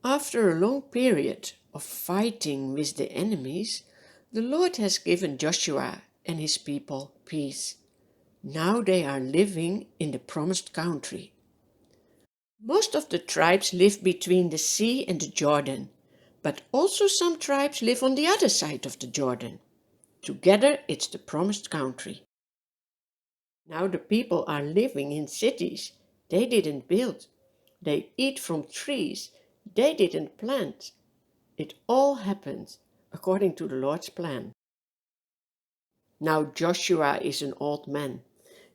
After a long period of fighting with the enemies, the Lord has given Joshua and his people peace. Now they are living in the promised country. Most of the tribes live between the sea and the Jordan, but also some tribes live on the other side of the Jordan. Together it's the promised country. Now the people are living in cities they didn't build. They eat from trees they didn't plant. It all happened according to the Lord's plan. Now Joshua is an old man.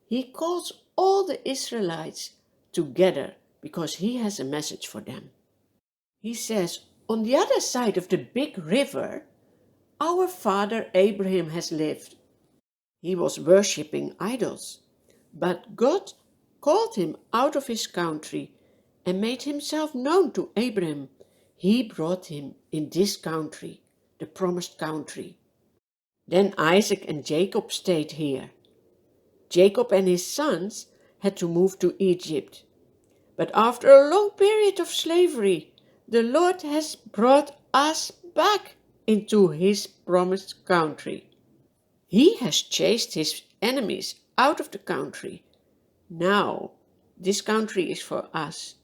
He calls all the Israelites together because he has a message for them. He says, on the other side of the big river, our father Abraham has lived. He was worshipping idols, but God called him out of his country and made himself known to Abraham. He brought him in this country, the promised country. Then Isaac and Jacob stayed here. Jacob and his sons had to move to Egypt. But after a long period of slavery, the Lord has brought us back into his promised country. He has chased his enemies out of the country. Now, this country is for us.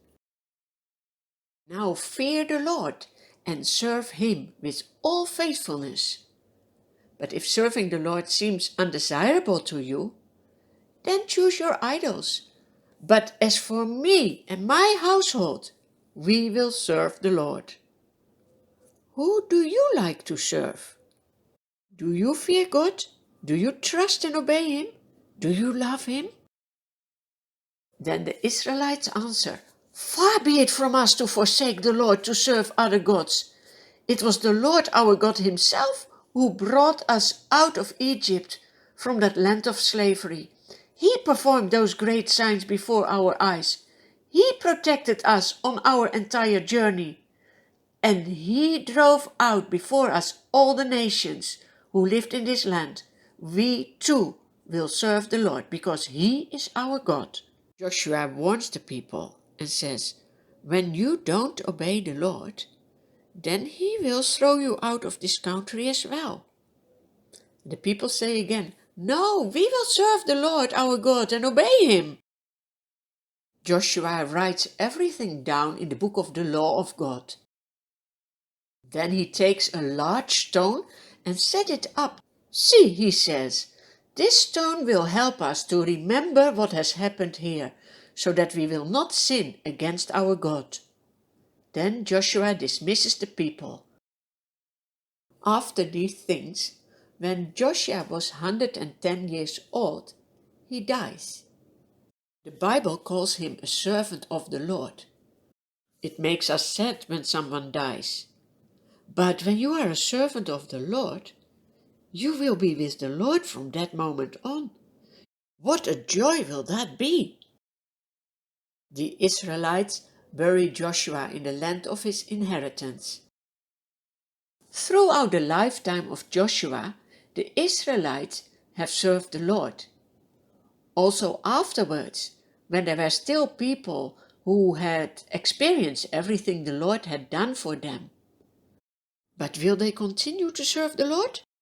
Now fear the Lord and serve him with all faithfulness. But if serving the Lord seems undesirable to you, then choose your idols. But as for me and my household, we will serve the Lord. Who do you like to serve? Do you fear God? Do you trust and obey him? Do you love him? Then the Israelites answer, far be it from us to forsake the Lord to serve other gods. It was the Lord our God himself who brought us out of Egypt from that land of slavery. He performed those great signs before our eyes. He protected us on our entire journey. And he drove out before us all the nations who lived in this land. We too will serve the Lord because he is our God. Joshua warns the people and says, when you don't obey the Lord, then he will throw you out of this country as well. The people say again, no, we will serve the Lord our God and obey him. Joshua writes everything down in the book of the law of God. Then he takes a large stone and set it up. See, he says, this stone will help us to remember what has happened here, so that we will not sin against our God. Then Joshua dismisses the people. After these things, when Joshua was 110 years old, he dies. The Bible calls him a servant of the Lord. It makes us sad when someone dies. But when you are a servant of the Lord, you will be with the Lord from that moment on. What a joy will that be! The Israelites buried Joshua in the land of his inheritance. Throughout the lifetime of Joshua, the Israelites have served the Lord. Also afterwards, when there were still people who had experienced everything the Lord had done for them. But will they continue to serve the Lord?